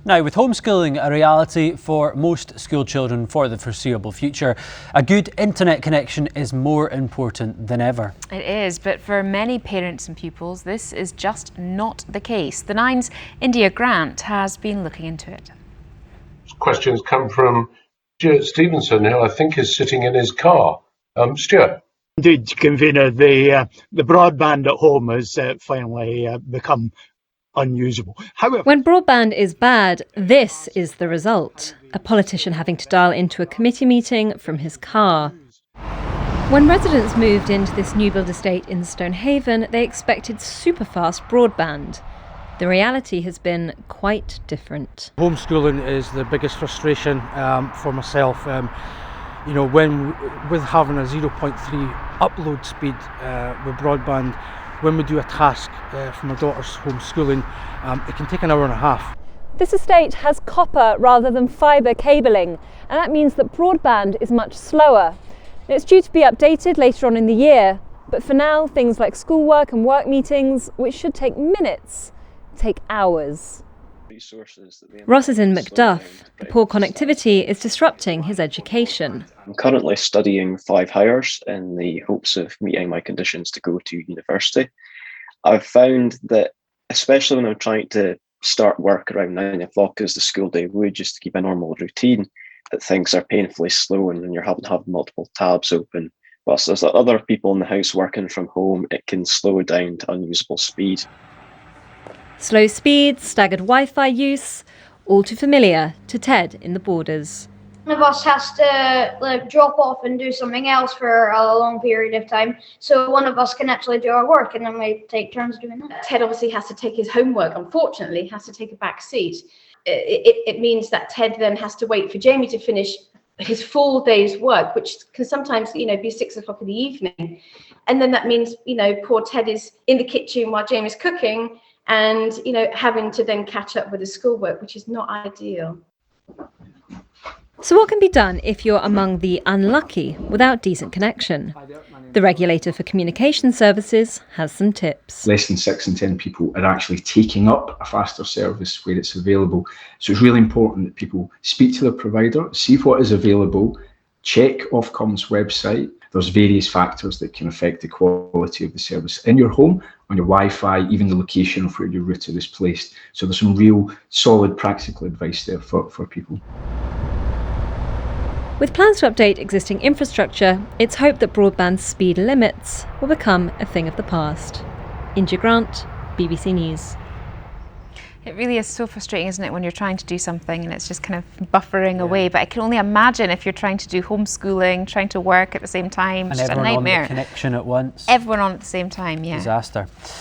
Now, with homeschooling a reality for most school children for the foreseeable future, a good internet connection is more important than ever. It is, but for many parents and pupils, this is just not the case. The Nine's India Grant has been looking into it. Questions come from Stuart Stevenson, who I think is sitting in his car. Stuart. Indeed, convener, the broadband at home has finally become unusable. However, when broadband is bad, this is the result. A politician having to dial into a committee meeting from his car. When residents moved into this new build estate in Stonehaven, they expected super fast broadband. The reality has been quite different. Homeschooling is the biggest frustration for myself. With having a 0.3 upload speed with broadband, when we do a task for my daughter's homeschooling, it can take an hour and a half. This estate has copper rather than fibre cabling, and that means that broadband is much slower. It's due to be updated later on in the year, but for now, things like schoolwork and work meetings, which should take minutes, take hours. Ross is in Macduff. The poor connectivity is disrupting his education. I'm currently studying 5 hours in the hopes of meeting my conditions to go to university. I've found that, especially when I'm trying to start work around 9 o'clock as the school day would, just to keep a normal routine, that things are painfully slow and you're having to have multiple tabs open. Whilst there's other people in the house working from home, it can slow down to unusable speed. Slow speeds, staggered Wi-Fi use, all too familiar to Ted in the Borders. One of us has to drop off and do something else for a long period of time, so one of us can actually do our work, and then we take turns doing that. Ted obviously has to take his homework, unfortunately, has to take a back seat. It means that Ted then has to wait for Jamie to finish his full day's work, which can sometimes, be 6 o'clock in the evening. And then that means, poor Ted is in the kitchen while Jamie's cooking, and having to then catch up with his schoolwork, which is not ideal. So what can be done if you're among the unlucky without decent connection? The regulator for communication services has some tips. Less than 6 in 10 people are actually taking up a faster service where it's available. So it's really important that people speak to their provider, see what is available, check Ofcom's website. There's various factors that can affect the quality of the service in your home, on your Wi-Fi, even the location of where your router is placed. So there's some real solid practical advice there for people. With plans to update existing infrastructure, it's hoped that broadband speed limits will become a thing of the past. India Grant, BBC News. It really is so frustrating, isn't it, when you're trying to do something and it's just kind of buffering away. But I can only imagine if you're trying to do homeschooling, trying to work at the same time, And just a everyone nightmare. on the connection at once. Everyone on at the same time, yeah. Disaster.